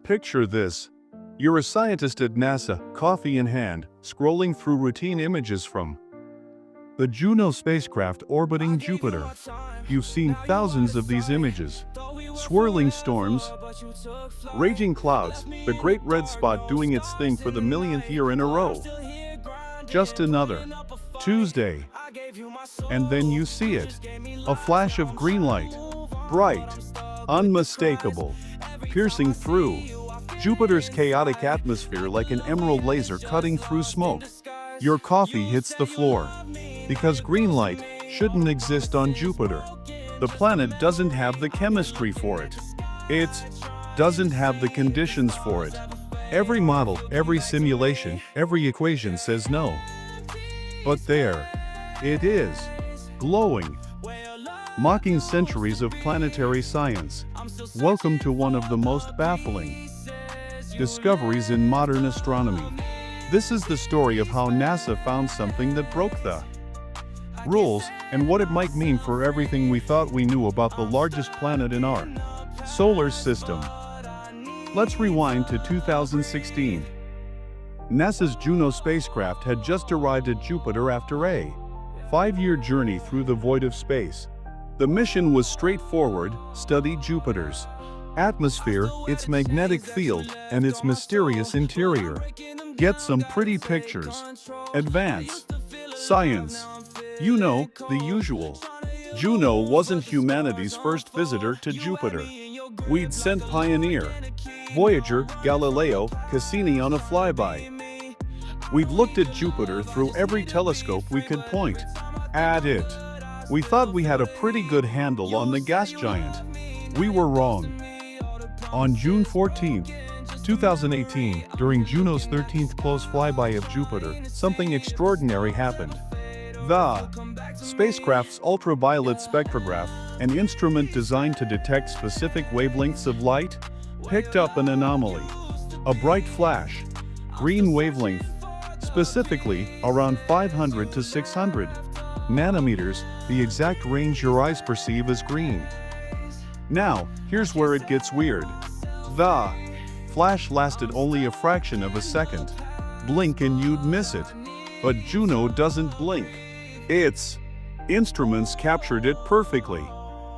Picture this. You're a scientist at NASA, coffee in hand, scrolling through routine images from the Juno spacecraft orbiting Jupiter. You've seen thousands of these images. Swirling storms, raging clouds, the great red spot doing its thing for the millionth year in a row. Just another Tuesday. And then you see it. A flash of green light. Bright. Unmistakable. Piercing through Jupiter's chaotic atmosphere like an emerald laser cutting through smoke. Your coffee hits the floor. Because green light shouldn't exist on Jupiter. The planet doesn't have the chemistry for it. It doesn't have the conditions for it. Every model, every simulation, every equation says no. But there it is, glowing, mocking centuries of planetary science. Welcome to one of the most baffling discoveries in modern astronomy. This is the story of how NASA found something that broke the rules and what it might mean for everything we thought we knew about the largest planet in our solar system. Let's rewind to 2016. NASA's Juno spacecraft had just arrived at Jupiter after a 5-year journey through the void of space. The mission was straightforward: study Jupiter's atmosphere, its magnetic field, and its mysterious interior. Get some pretty pictures. Advance science. You know, the usual. Juno wasn't humanity's first visitor to Jupiter. We'd sent Pioneer, Voyager, Galileo, Cassini on a flyby. We'd looked at Jupiter through every telescope we could point at it. We thought we had a pretty good handle on the gas giant. We were wrong. On June 14, 2018, during Juno's 13th close flyby of Jupiter, something extraordinary happened. The spacecraft's ultraviolet spectrograph, an instrument designed to detect specific wavelengths of light, picked up an anomaly. A bright flash, green wavelength, specifically around 500 to 600 nanometers, the exact range your eyes perceive as green. Now, here's where it gets weird. The flash lasted only a fraction of a second. Blink and you'd miss it. But Juno doesn't blink. Its instruments captured it perfectly.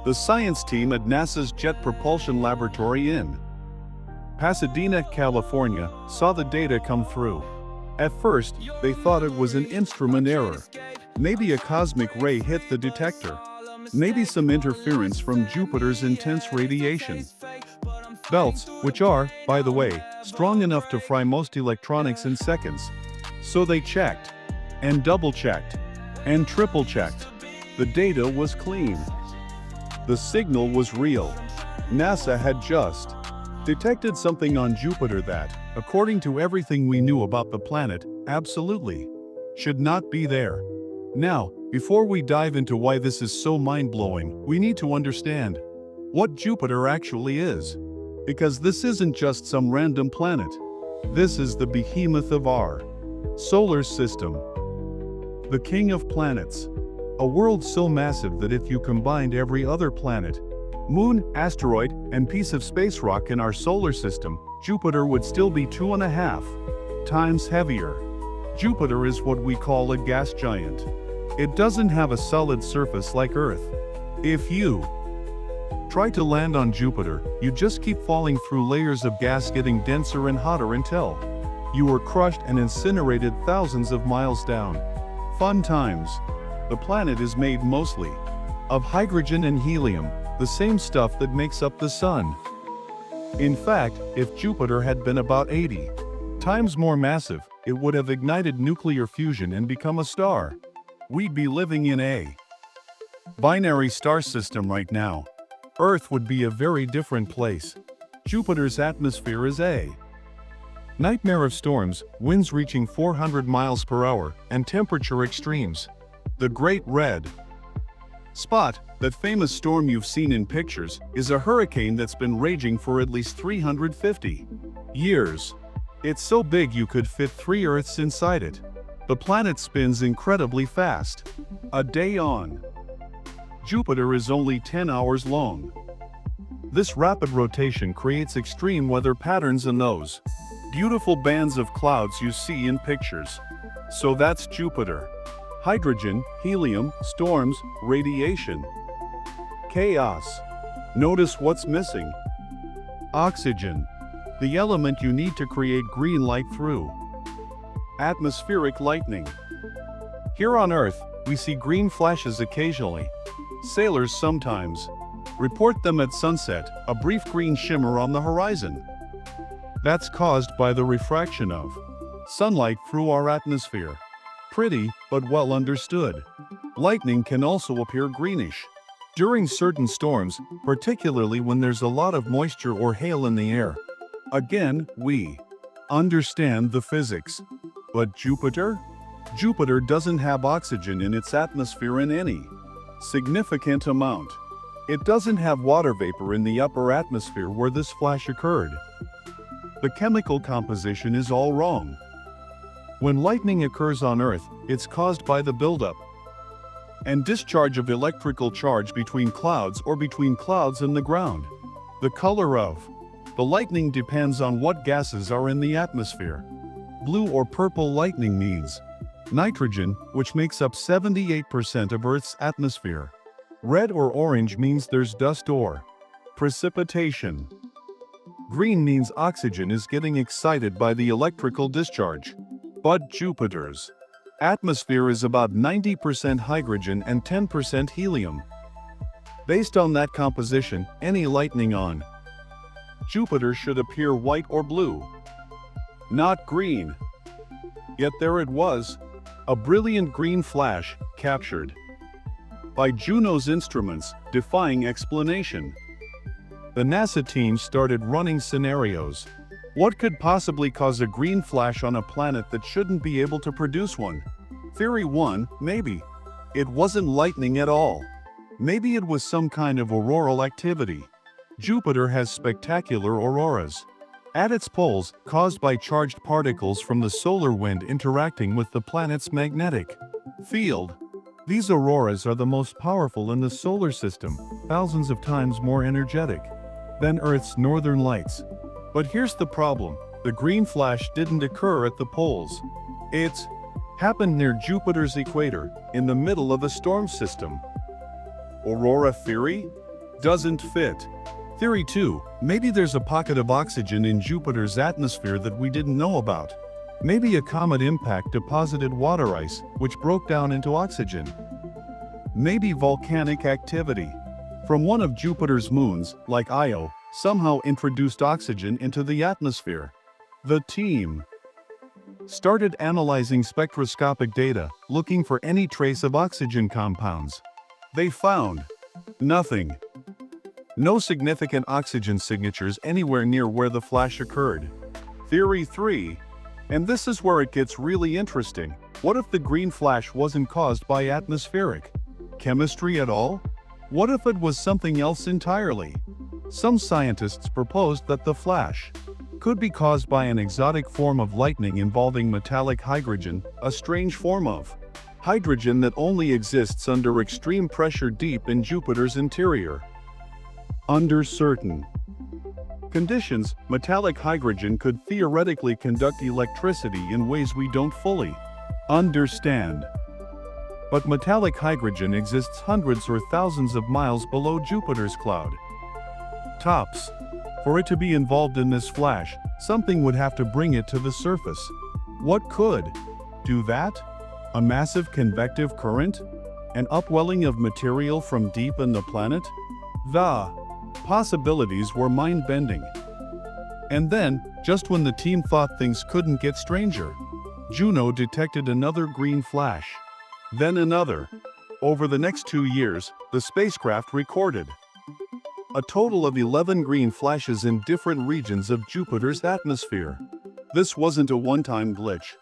The science team at NASA's Jet Propulsion Laboratory in Pasadena, California, saw the data come through. At first, they thought it was an instrument error. Maybe a cosmic ray hit the detector. Maybe some interference from Jupiter's intense radiation belts, which are, by the way, strong enough to fry most electronics in seconds. So they checked, and double-checked, and triple-checked. The data was clean. The signal was real. NASA had just detected something on Jupiter that, according to everything we knew about the planet, absolutely should not be there. Now, before we dive into why this is so mind-blowing, we need to understand what Jupiter actually is. Because this isn't just some random planet. This is the behemoth of our solar system. The king of planets. A world so massive that if you combined every other planet, moon, asteroid, and piece of space rock in our solar system, Jupiter would still be 2.5 times heavier. Jupiter is what we call a gas giant. It doesn't have a solid surface like Earth. If you try to land on Jupiter, you just keep falling through layers of gas, getting denser and hotter until you were crushed and incinerated thousands of miles down. Fun times. The planet is made mostly of hydrogen and helium, the same stuff that makes up the sun. In fact, if Jupiter had been about 80 times more massive, it would have ignited nuclear fusion and become a star. We'd be living in a binary star system right now. Earth would be a very different place. Jupiter's atmosphere is a nightmare of storms, winds reaching 400 miles per hour, and temperature extremes. The Great Red Spot, that famous storm you've seen in pictures, is a hurricane that's been raging for at least 350 years. It's so big you could fit 3 Earths inside it. The planet spins incredibly fast. A day on Jupiter is only 10 hours long. This rapid rotation creates extreme weather patterns in those beautiful bands of clouds you see in pictures. So that's Jupiter. Hydrogen, helium, storms, radiation. Chaos. Notice what's missing. Oxygen, the element you need to create green light through. Atmospheric lightning. Here on Earth, we see green flashes occasionally. Sailors sometimes report them at sunset, a brief green shimmer on the horizon. That's caused by the refraction of sunlight through our atmosphere. Pretty, but well understood. Lightning can also appear greenish during certain storms, particularly when there's a lot of moisture or hail in the air. Again, we understand the physics. But Jupiter? Jupiter doesn't have oxygen in its atmosphere in any significant amount. It doesn't have water vapor in the upper atmosphere where this flash occurred. The chemical composition is all wrong. When lightning occurs on Earth, it's caused by the buildup and discharge of electrical charge between clouds or between clouds and the ground. The color of the lightning depends on what gases are in the atmosphere. Blue or purple lightning means nitrogen, which makes up 78% of Earth's atmosphere. Red or orange means there's dust or precipitation. Green means oxygen is getting excited by the electrical discharge. But Jupiter's atmosphere is about 90% hydrogen and 10% helium. Based on that composition, any lightning on Jupiter should appear white or blue, not green. Yet there it was, a brilliant green flash captured by Juno's instruments, defying explanation. The NASA team started running scenarios. What could possibly cause a green flash on a planet that shouldn't be able to produce one? Theory 1, maybe it wasn't lightning at all. Maybe it was some kind of auroral activity. Jupiter has spectacular auroras at its poles, caused by charged particles from the solar wind interacting with the planet's magnetic field. These auroras are the most powerful in the solar system, thousands of times more energetic than Earth's northern lights. But here's the problem: the green flash didn't occur at the poles. It happened near Jupiter's equator, in the middle of a storm system. Aurora theory? Doesn't fit. Theory 2, maybe there's a pocket of oxygen in Jupiter's atmosphere that we didn't know about. Maybe a comet impact deposited water ice, which broke down into oxygen. Maybe volcanic activity from one of Jupiter's moons, like Io, somehow introduced oxygen into the atmosphere. The team started analyzing spectroscopic data, looking for any trace of oxygen compounds. They found nothing. No significant oxygen signatures anywhere near where the flash occurred. Theory 3, and this is where it gets really interesting. What if the green flash wasn't caused by atmospheric chemistry at all? What if it was something else entirely? Some scientists proposed that the flash could be caused by an exotic form of lightning involving metallic hydrogen, a strange form of hydrogen that only exists under extreme pressure deep in Jupiter's interior. Under certain conditions, metallic hydrogen could theoretically conduct electricity in ways we don't fully understand. But metallic hydrogen exists hundreds or thousands of miles below Jupiter's cloud tops. For it to be involved in this flash, something would have to bring it to the surface. What could do that? A massive convective current? An upwelling of material from deep in the planet? The possibilities were mind-bending. And then, just when the team thought things couldn't get stranger, Juno detected another green flash. Then another. Over the next 2 years, the spacecraft recorded a total of 11 green flashes in different regions of Jupiter's atmosphere. This wasn't a one-time glitch.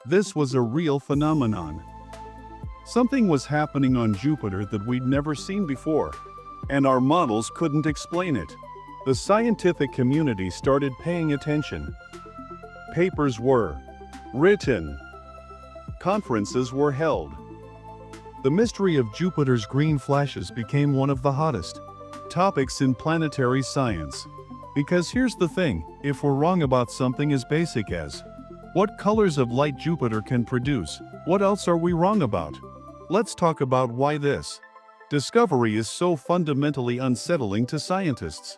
This was a real phenomenon. Something was happening on Jupiter that we'd never seen before, and our models couldn't explain it. The scientific community started paying attention. Papers were written. Conferences were held. The mystery of Jupiter's green flashes became one of the hottest topics in planetary science. Because here's the thing, if we're wrong about something as basic as what colors of light Jupiter can produce, what else are we wrong about? Let's talk about why this discovery is so fundamentally unsettling to scientists.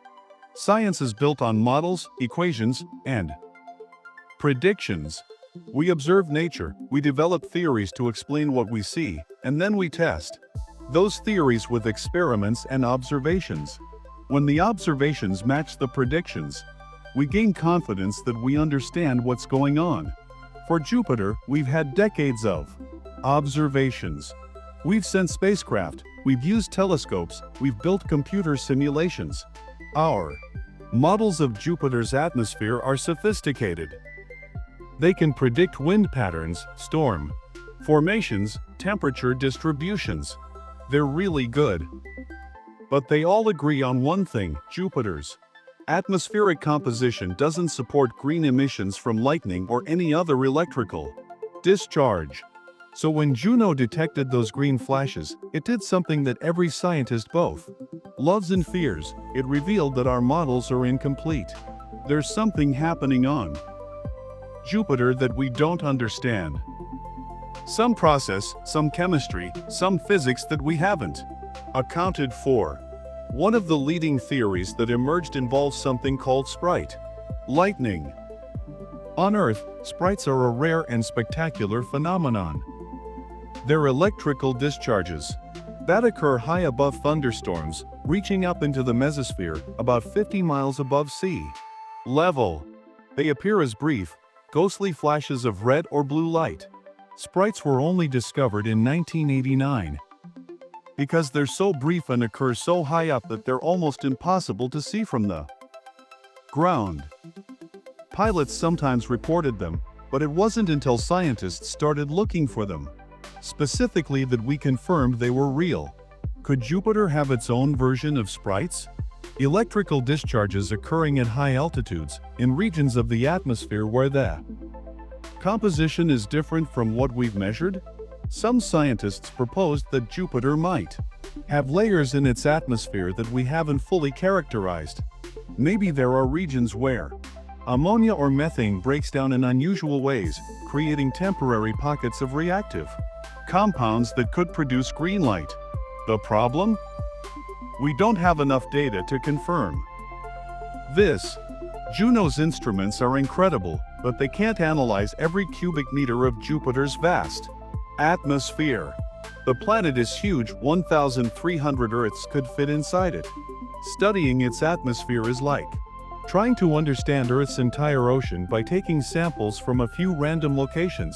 Science is built on models, equations, and predictions. We observe nature, we develop theories to explain what we see, and then we test those theories with experiments and observations. When the observations match the predictions, we gain confidence that we understand what's going on. For Jupiter, we've had decades of observations. We've sent spacecraft, we've used telescopes, we've built computer simulations. Our models of Jupiter's atmosphere are sophisticated. They can predict wind patterns, storm formations, temperature distributions. They're really good. But they all agree on one thing: Jupiter's atmospheric composition doesn't support green emissions from lightning or any other electrical discharge. So when Juno detected those green flashes, it did something that every scientist both loves and fears. It revealed that our models are incomplete. There's something happening on Jupiter that we don't understand. Some process, some chemistry, some physics that we haven't accounted for. One of the leading theories that emerged involves something called sprite lightning. On Earth, sprites are a rare and spectacular phenomenon. They're electrical discharges that occur high above thunderstorms, reaching up into the mesosphere about 50 miles above sea level. They appear as brief, ghostly flashes of red or blue light. Sprites were only discovered in 1989. Because they're so brief and occur so high up that they're almost impossible to see from the ground. Pilots sometimes reported them, but it wasn't until scientists started looking for them specifically that we confirmed they were real. Could Jupiter have its own version of sprites? Electrical discharges occurring at high altitudes, in regions of the atmosphere where the composition is different from what we've measured? Some scientists proposed that Jupiter might have layers in its atmosphere that we haven't fully characterized. Maybe there are regions where ammonia or methane breaks down in unusual ways, creating temporary pockets of reactive compounds that could produce green light. The problem? We don't have enough data to confirm this. Juno's instruments are incredible, but they can't analyze every cubic meter of Jupiter's vast atmosphere. The planet is huge, 1,300 Earths could fit inside it. Studying its atmosphere is like trying to understand Earth's entire ocean by taking samples from a few random locations.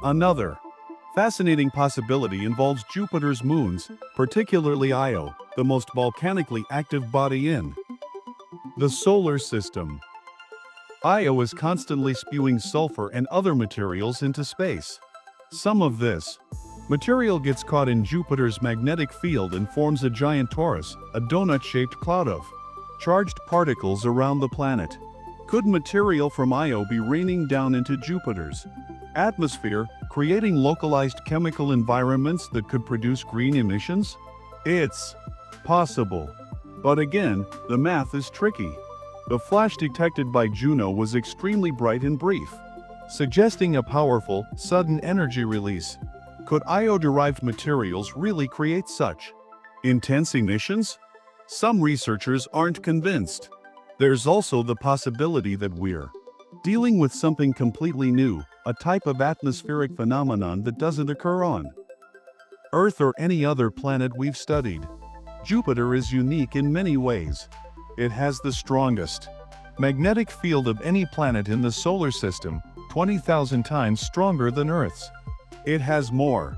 Another fascinating possibility involves Jupiter's moons, particularly Io, the most volcanically active body in the solar system. Io is constantly spewing sulfur and other materials into space. Some of this material gets caught in Jupiter's magnetic field and forms a giant torus, a donut-shaped cloud of charged particles around the planet. Could material from Io be raining down into Jupiter's atmosphere, creating localized chemical environments that could produce green emissions? It's possible. But again, the math is tricky. The flash detected by Juno was extremely bright and brief, suggesting a powerful, sudden energy release. Could Io-derived materials really create such intense emissions? Some researchers aren't convinced. There's also the possibility that we're dealing with something completely new, a type of atmospheric phenomenon that doesn't occur on Earth or any other planet we've studied. Jupiter is unique in many ways. It has the strongest magnetic field of any planet in the solar system, 20,000 times stronger than Earth's. It has more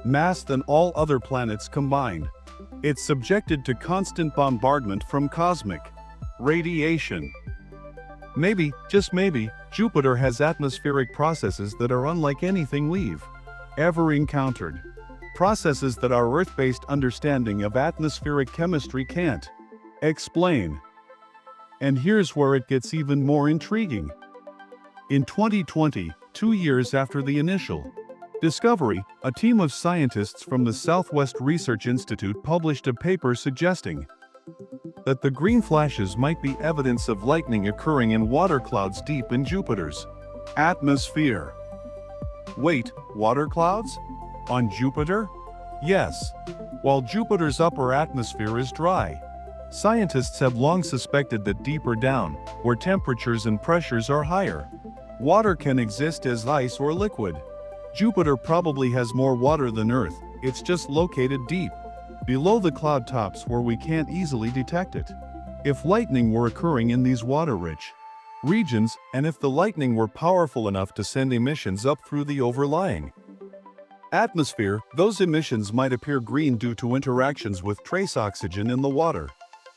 mass than all other planets combined. It's subjected to constant bombardment from cosmic radiation. Maybe, just maybe, Jupiter has atmospheric processes that are unlike anything we've ever encountered. Processes that our Earth-based understanding of atmospheric chemistry can't explain. And here's where it gets even more intriguing. In 2020, 2 years after the initial discovery, a team of scientists from the Southwest Research Institute published a paper suggesting that the green flashes might be evidence of lightning occurring in water clouds deep in Jupiter's atmosphere. Wait, water clouds? On Jupiter? Yes. While Jupiter's upper atmosphere is dry, scientists have long suspected that deeper down, where temperatures and pressures are higher, water can exist as ice or liquid. Jupiter probably has more water than Earth, it's just located deep, below the cloud tops where we can't easily detect it. If lightning were occurring in these water-rich regions, and if the lightning were powerful enough to send emissions up through the overlying atmosphere, those emissions might appear green due to interactions with trace oxygen in the water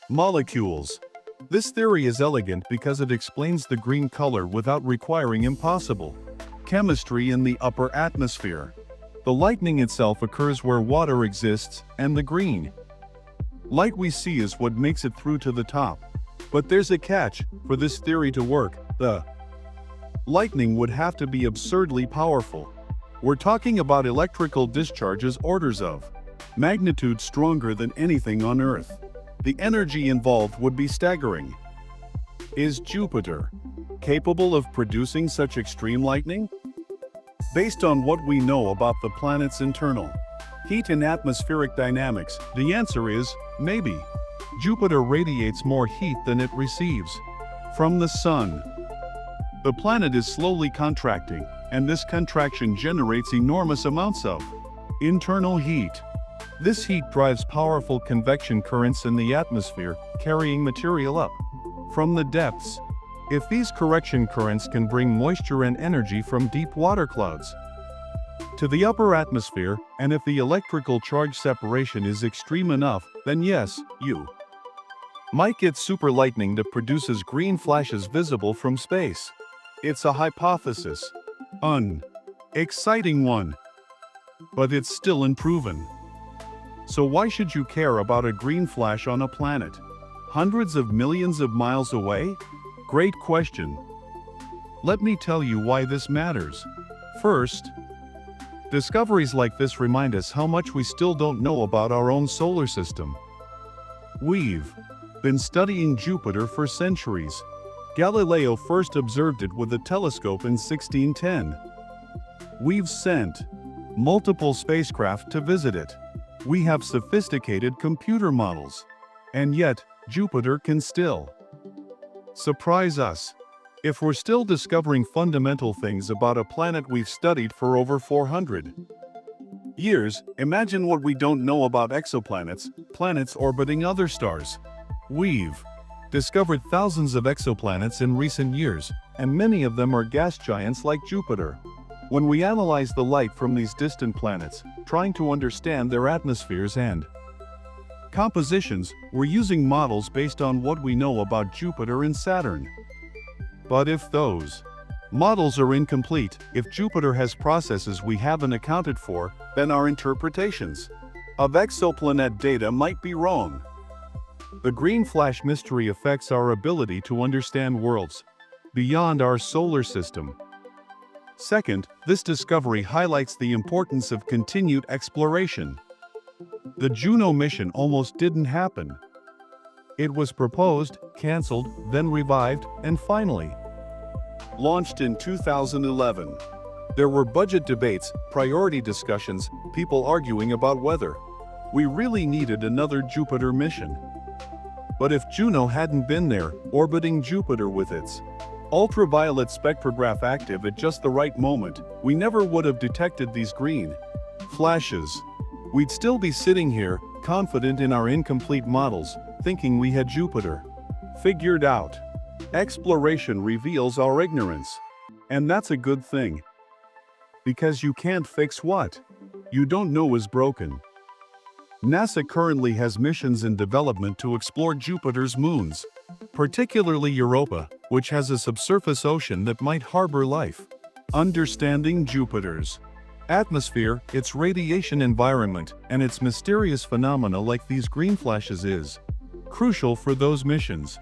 molecules. This theory is elegant because it explains the green color without requiring impossible chemistry in the upper atmosphere. The lightning itself occurs where water exists, and the green light we see is what makes it through to the top. But there's a catch. For this theory to work, the lightning would have to be absurdly powerful. We're talking about electrical discharges orders of magnitude stronger than anything on Earth. The energy involved would be staggering. Is Jupiter capable of producing such extreme lightning? Based on what we know about the planet's internal heat and atmospheric dynamics, the answer is maybe. Jupiter radiates more heat than it receives from the Sun. The planet is slowly contracting, and this contraction generates enormous amounts of internal heat. This heat drives powerful convection currents in the atmosphere, carrying material up from the depths. If these correction currents can bring moisture and energy from deep water clouds to the upper atmosphere, and if the electrical charge separation is extreme enough, then yes, you might get super lightning that produces green flashes visible from space. It's a hypothesis. An exciting one. But it's still unproven. So why should you care about a green flash on a planet hundreds of millions of miles away? Great question. Let me tell you why this matters. First, discoveries like this remind us how much we still don't know about our own solar system. We've been studying Jupiter for centuries. Galileo first observed it with a telescope in 1610. We've sent multiple spacecraft to visit it. We have sophisticated computer models. And yet, Jupiter can still surprise us. If we're still discovering fundamental things about a planet we've studied for over 400 years, imagine what we don't know about exoplanets, planets orbiting other stars. We've discovered thousands of exoplanets in recent years, and many of them are gas giants like Jupiter. When we analyze the light from these distant planets, trying to understand their atmospheres and compositions, we're using models based on what we know about Jupiter and Saturn. But if those models are incomplete, if Jupiter has processes we haven't accounted for, then our interpretations of exoplanet data might be wrong. The green flash mystery affects our ability to understand worlds beyond our solar system. Second, this discovery highlights the importance of continued exploration. The Juno mission almost didn't happen. It was proposed, cancelled, then revived, and finally launched in 2011. There were budget debates, priority discussions, people arguing about whether we really needed another Jupiter mission. But if Juno hadn't been there, orbiting Jupiter with its ultraviolet spectrograph active at just the right moment, we never would have detected these green flashes. We'd still be sitting here, confident in our incomplete models, thinking we had Jupiter figured out. Exploration reveals our ignorance. And that's a good thing. Because you can't fix what you don't know is broken. NASA currently has missions in development to explore Jupiter's moons, particularly Europa, which has a subsurface ocean that might harbor life. Understanding Jupiter's atmosphere, its radiation environment, and its mysterious phenomena like these green flashes is crucial for those missions.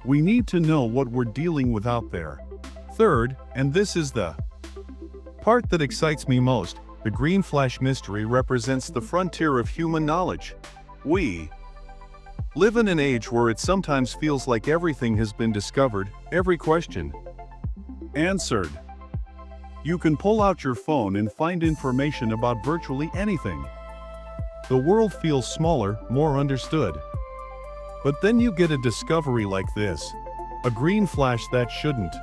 We need to know what we're dealing with out there. Third, and this is the part that excites me most, the green flash mystery represents the frontier of human knowledge. We live in an age where it sometimes feels like everything has been discovered, every question answered. You can pull out your phone and find information about virtually anything. The world feels smaller, more understood. But then you get a discovery like this. A green flash that shouldn't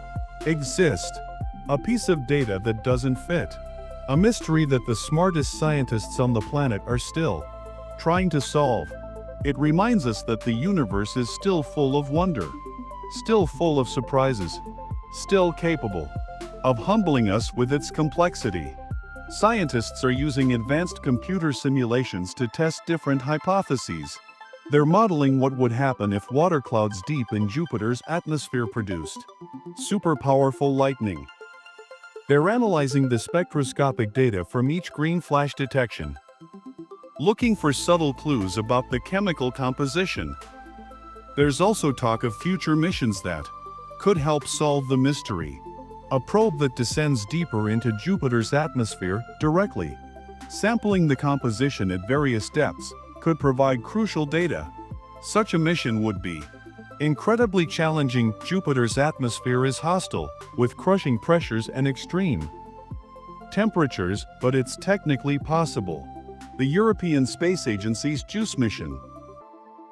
exist. A piece of data that doesn't fit. A mystery that the smartest scientists on the planet are still trying to solve. It reminds us that the universe is still full of wonder, still full of surprises, still capable of humbling us with its complexity. Scientists are using advanced computer simulations to test different hypotheses. They're modeling what would happen if water clouds deep in Jupiter's atmosphere produced super powerful lightning. They're analyzing the spectroscopic data from each green flash detection, looking for subtle clues about the chemical composition. There's also talk of future missions that could help solve the mystery. A probe that descends deeper into Jupiter's atmosphere directly, sampling the composition at various depths, could provide crucial data. Such a mission would be incredibly challenging. Jupiter's atmosphere is hostile, with crushing pressures and extreme temperatures, but it's technically possible. The European Space Agency's JUICE mission,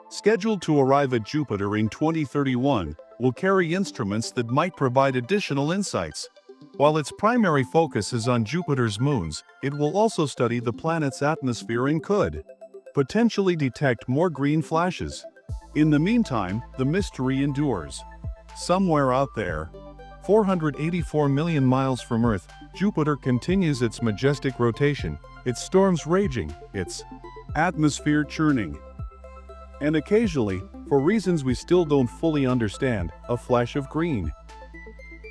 scheduled to arrive at Jupiter in 2031, will carry instruments that might provide additional insights. While its primary focus is on Jupiter's moons, it will also study the planet's atmosphere and could potentially detect more green flashes. In the meantime, the mystery endures. Somewhere out there, 484 million miles from Earth, Jupiter continues its majestic rotation, its storms raging, its atmosphere churning. And occasionally, for reasons we still don't fully understand, a flash of green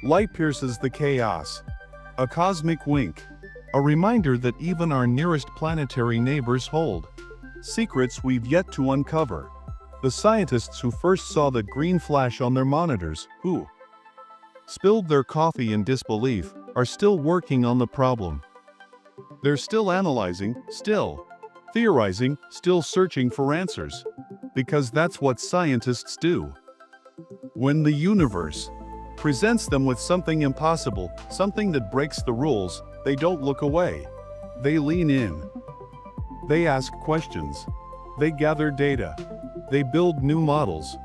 light pierces the chaos. A cosmic wink. A reminder that even our nearest planetary neighbors hold secrets we've yet to uncover. The scientists who first saw the green flash on their monitors, who spilled their coffee in disbelief, are still working on the problem. They're still analyzing, still theorizing, still searching for answers. Because that's what scientists do. When the universe presents them with something impossible, something that breaks the rules, they don't look away. They lean in. They ask questions. They gather data. They build new models.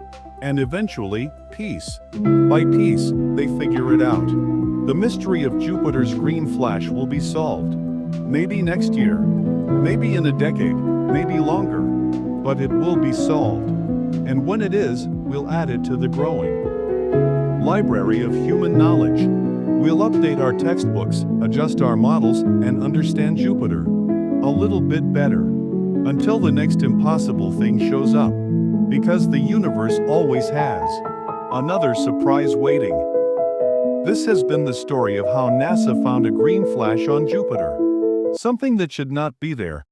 And eventually, piece by piece, they figure it out. The mystery of Jupiter's green flash will be solved. Maybe next year. Maybe in a decade. Maybe longer. But it will be solved. And when it is, we'll add it to the growing library of human knowledge. We'll update our textbooks, adjust our models, and understand Jupiter a little bit better. Until the next impossible thing shows up. Because the universe always has another surprise waiting. This has been the story of how NASA found a green flash on Jupiter. Something that should not be there,